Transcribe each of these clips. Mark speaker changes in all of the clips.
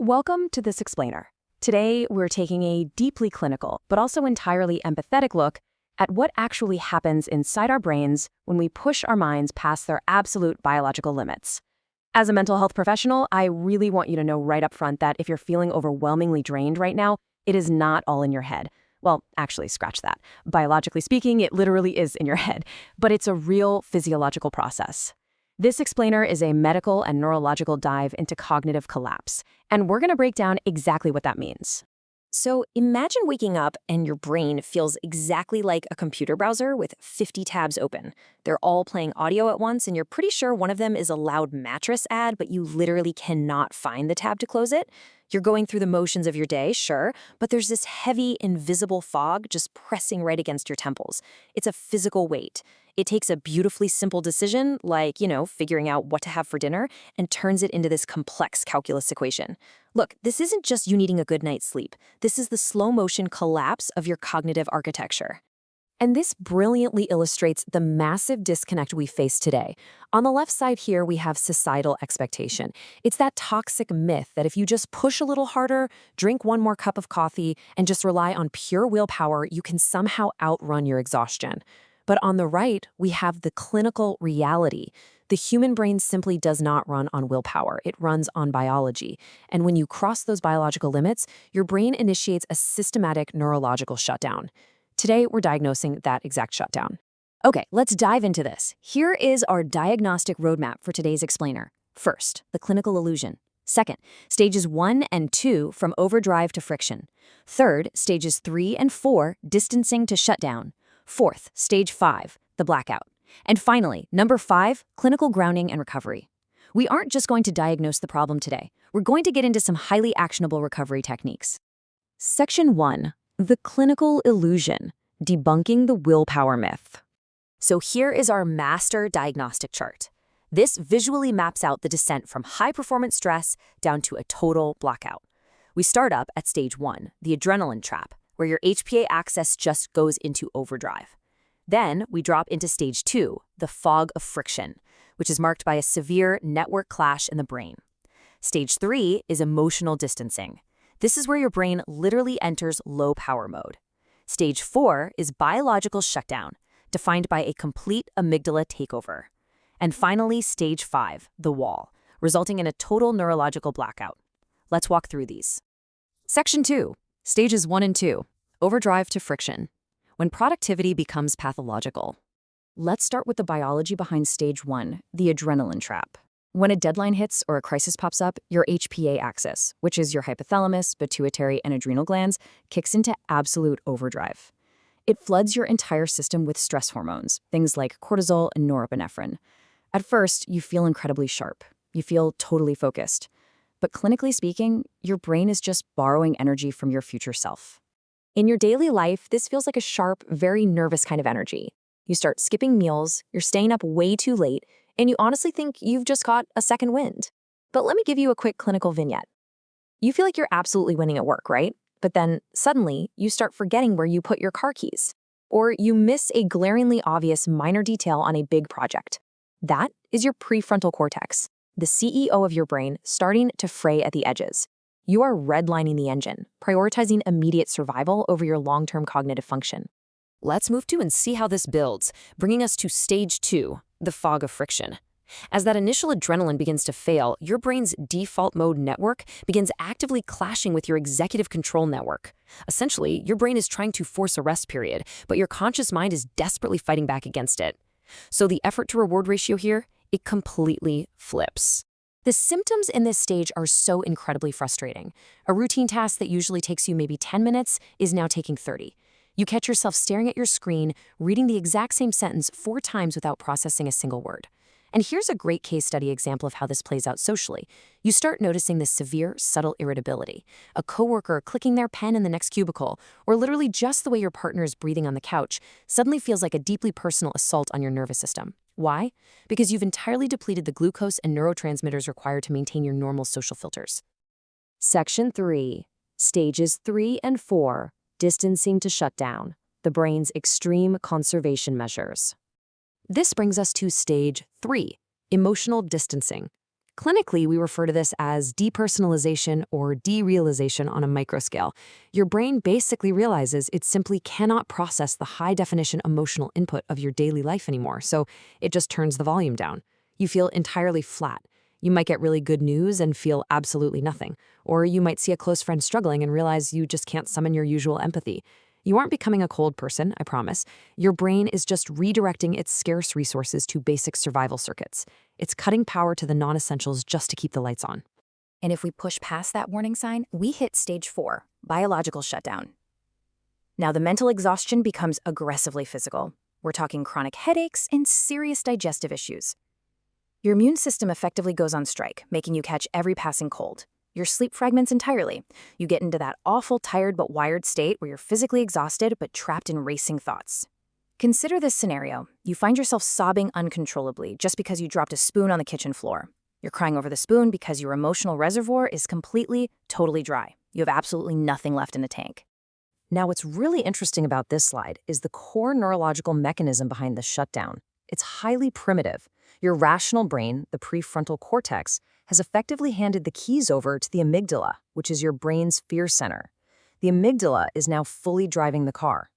Speaker 1: Welcome to This Explainer. Today, we're taking a deeply clinical, but also entirely empathetic look at what actually happens inside our brains when we push our minds past their absolute biological limits. As a mental health professional, I really want you to know right up front that if you're feeling overwhelmingly drained right now, it is not all in your head. Well, actually, scratch that. Biologically speaking, it literally is in your head, but it's a real physiological process. This Explainer is a medical and neurological dive into cognitive collapse, and we're going to break down exactly what that means.
Speaker 2: So imagine waking up and your brain feels exactly like a computer browser with 50 tabs open. They're all playing audio at once, and you're pretty sure one of them is a loud mattress ad, but you literally cannot find the tab to close it. You're going through the motions of your day, sure, but there's this heavy, invisible fog just pressing right against your temples. It's a physical weight. It takes a beautifully simple decision, like, figuring out what to have for dinner, and turns it into this complex calculus equation. Look, this isn't just you needing a good night's sleep. This is the slow-motion collapse of your cognitive architecture.
Speaker 1: And this brilliantly illustrates the massive disconnect we face today. On the left side here, we have societal expectation. It's that toxic myth that if you just push a little harder, drink one more cup of coffee, and just rely on pure willpower, you can somehow outrun your exhaustion. But on the right, we have the clinical reality. The human brain simply does not run on willpower. It runs on biology. And when you cross those biological limits, your brain initiates a systematic neurological shutdown. Today, we're diagnosing that exact shutdown.
Speaker 2: Okay, let's dive into this. Here is our diagnostic roadmap for today's explainer. First, the clinical illusion. Second, stages 1 and 2 from overdrive to friction. Third, stages 3 and 4, distancing to shutdown. Fourth, stage 5, the blackout. And finally, number 5, clinical grounding and recovery. We aren't just going to diagnose the problem today. We're going to get into some highly actionable recovery techniques.
Speaker 1: Section 1, the clinical illusion, debunking the willpower myth.
Speaker 2: So here is our master diagnostic chart. This visually maps out the descent from high-performance stress down to a total blackout. We start up at stage 1, the adrenaline trap, where your HPA axis just goes into overdrive. Then we drop into stage 2, the fog of friction, which is marked by a severe network clash in the brain. Stage 3 is emotional distancing. This is where your brain literally enters low power mode. Stage 4 is biological shutdown, defined by a complete amygdala takeover. And finally, stage 5, the wall, resulting in a total neurological blackout. Let's walk through these.
Speaker 1: Section 2. Stages 1 and 2, overdrive to friction, when productivity becomes pathological. Let's start with the biology behind stage 1, the adrenaline trap. When a deadline hits or a crisis pops up, your HPA axis, which is your hypothalamus, pituitary, and adrenal glands, kicks into absolute overdrive. It floods your entire system with stress hormones, things like cortisol and norepinephrine. At first, you feel incredibly sharp. You feel totally focused. But clinically speaking, your brain is just borrowing energy from your future self. In your daily life, this feels like a sharp, very nervous kind of energy. You start skipping meals, you're staying up way too late, and you honestly think you've just got a second wind. But let me give you a quick clinical vignette. You feel like you're absolutely winning at work, right? But then, suddenly, you start forgetting where you put your car keys. Or you miss a glaringly obvious minor detail on a big project. That is your prefrontal cortex, the CEO of your brain, starting to fray at the edges. You are redlining the engine, prioritizing immediate survival over your long-term cognitive function.
Speaker 2: Let's move to and see how this builds, bringing us to stage 2, the fog of friction. As that initial adrenaline begins to fail, your brain's default mode network begins actively clashing with your executive control network. Essentially, your brain is trying to force a rest period, but your conscious mind is desperately fighting back against it. So the effort-to-reward ratio here, it completely flips. The symptoms in this stage are so incredibly frustrating. A routine task that usually takes you maybe 10 minutes is now taking 30. You catch yourself staring at your screen, reading the exact same sentence 4 times without processing a single word. And here's a great case study example of how this plays out socially. You start noticing this severe, subtle irritability. A coworker clicking their pen in the next cubicle, or literally just the way your partner is breathing on the couch, suddenly feels like a deeply personal assault on your nervous system. Why? Because you've entirely depleted the glucose and neurotransmitters required to maintain your normal social filters. Section 3. Stages 3 and 4, distancing to shutdown, the brain's extreme conservation measures.
Speaker 1: This brings us to stage 3, emotional distancing. Clinically, we refer to this as depersonalization or derealization on a microscale. Your brain basically realizes it simply cannot process the high-definition emotional input of your daily life anymore, so it just turns the volume down. You feel entirely flat. You might get really good news and feel absolutely nothing. Or you might see a close friend struggling and realize you just can't summon your usual empathy. You aren't becoming a cold person, I promise. Your brain is just redirecting its scarce resources to basic survival circuits. It's cutting power to the non-essentials just to keep the lights on.
Speaker 2: And if we push past that warning sign, we hit stage 4, biological shutdown. Now the mental exhaustion becomes aggressively physical. We're talking chronic headaches and serious digestive issues. Your immune system effectively goes on strike, making you catch every passing cold. Your sleep fragments entirely. You get into that awful tired but wired state where you're physically exhausted but trapped in racing thoughts. Consider this scenario. You find yourself sobbing uncontrollably just because you dropped a spoon on the kitchen floor. You're crying over the spoon because your emotional reservoir is completely, totally dry. You have absolutely nothing left in the tank.
Speaker 1: Now, what's really interesting about this slide is the core neurological mechanism behind the shutdown. It's highly primitive. Your rational brain, the prefrontal cortex, has effectively handed the keys over to the amygdala, which is your brain's fear center. The amygdala is now fully driving the car.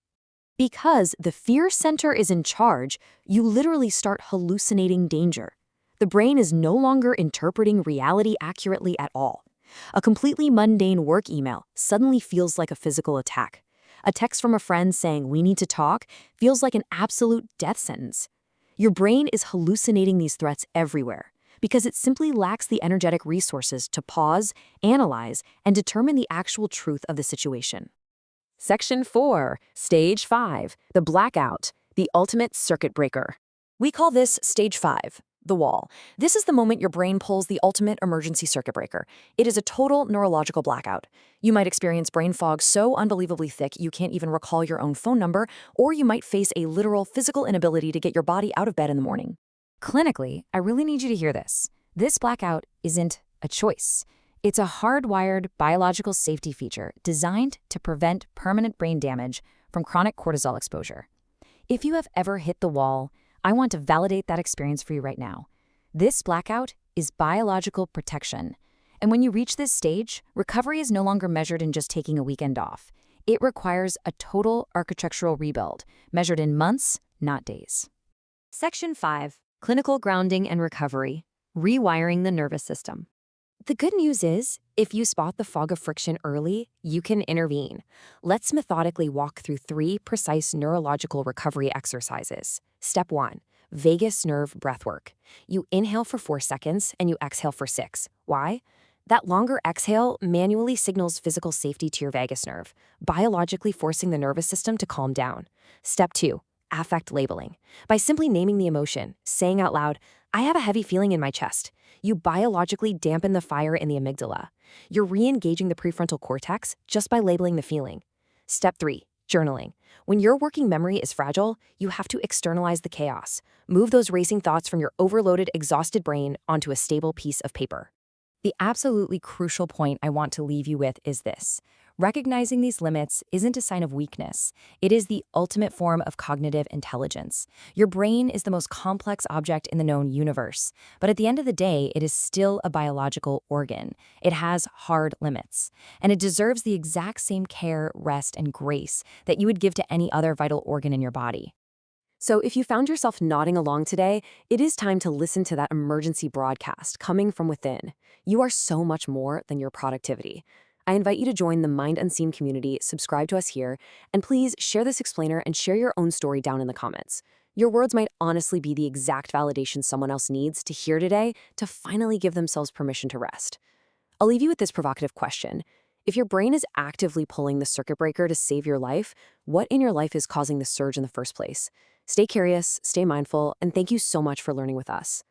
Speaker 2: Because the fear center is in charge, you literally start hallucinating danger. The brain is no longer interpreting reality accurately at all. A completely mundane work email suddenly feels like a physical attack. A text from a friend saying we need to talk feels like an absolute death sentence. Your brain is hallucinating these threats everywhere because it simply lacks the energetic resources to pause, analyze, and determine the actual truth of the situation.
Speaker 1: Section 4, Stage 5, the blackout, the ultimate circuit breaker. We call this Stage 5, the wall. This is the moment your brain pulls the ultimate emergency circuit breaker. It is a total neurological blackout. You might experience brain fog so unbelievably thick you can't even recall your own phone number, or you might face a literal physical inability to get your body out of bed in the morning. Clinically, I really need you to hear this. This blackout isn't a choice. It's a hardwired biological safety feature designed to prevent permanent brain damage from chronic cortisol exposure. If you have ever hit the wall, I want to validate that experience for you right now. This blackout is biological protection. And when you reach this stage, recovery is no longer measured in just taking a weekend off. It requires a total architectural rebuild, measured in months, not days. Section 5, Clinical Grounding and Recovery, Rewiring the Nervous System. The good news is, if you spot the fog of friction early, you can intervene. Let's methodically walk through 3 precise neurological recovery exercises. Step 1, vagus nerve breathwork. You inhale for 4 seconds and you exhale for 6. Why? That longer exhale manually signals physical safety to your vagus nerve, biologically forcing the nervous system to calm down. Step 2, affect labeling. By simply naming the emotion, saying out loud, I have a heavy feeling in my chest, you biologically dampen the fire in the amygdala. You're re-engaging the prefrontal cortex just by labeling the feeling. Step 3, journaling. When your working memory is fragile, you have to externalize the chaos. Move those racing thoughts from your overloaded, exhausted brain onto a stable piece of paper. The absolutely crucial point I want to leave you with is this. Recognizing these limits isn't a sign of weakness. It is the ultimate form of cognitive intelligence. Your brain is the most complex object in the known universe, but at the end of the day, it is still a biological organ. It has hard limits, and it deserves the exact same care, rest, and grace that you would give to any other vital organ in your body. So if you found yourself nodding along today, it is time to listen to that emergency broadcast coming from within. You are so much more than your productivity. I invite you to join the Mind Unseen community, subscribe to us here, and please share this explainer and share your own story down in the comments. Your words might honestly be the exact validation someone else needs to hear today to finally give themselves permission to rest. I'll leave you with this provocative question. If your brain is actively pulling the circuit breaker to save your life, what in your life is causing the surge in the first place? Stay curious, stay mindful, and thank you so much for learning with us.